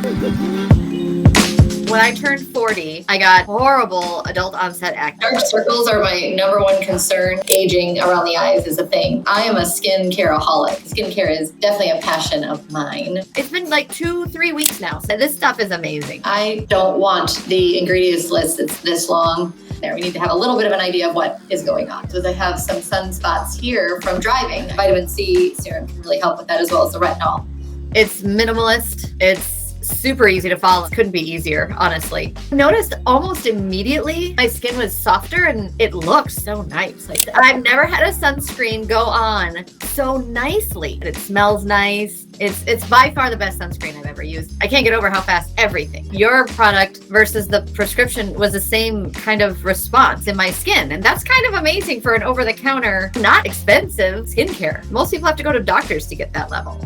When I turned 40, I got horrible adult onset acne. Dark circles are my number one concern. Aging around the eyes is a thing. I am a skincare-aholic. Skincare is definitely a passion of mine. It's been like 2-3 weeks now, so this stuff is amazing. I don't want the ingredients list that's this long. There, we need to have a little bit of an idea of what is going on. So I have some sunspots here from driving. Vitamin C serum can really help with that, as well as the retinol. It's minimalist. It's super easy to follow. Couldn't be easier, honestly. I noticed almost immediately my skin was softer and it looked so nice. Like, I've never had a sunscreen go on so nicely. It smells nice. It's by far the best sunscreen I've ever used. I can't get over how fast everything. Your product versus the prescription was the same kind of response in my skin. And that's kind of amazing for an over-the-counter, not expensive skincare. Most people have to go to doctors to get that level.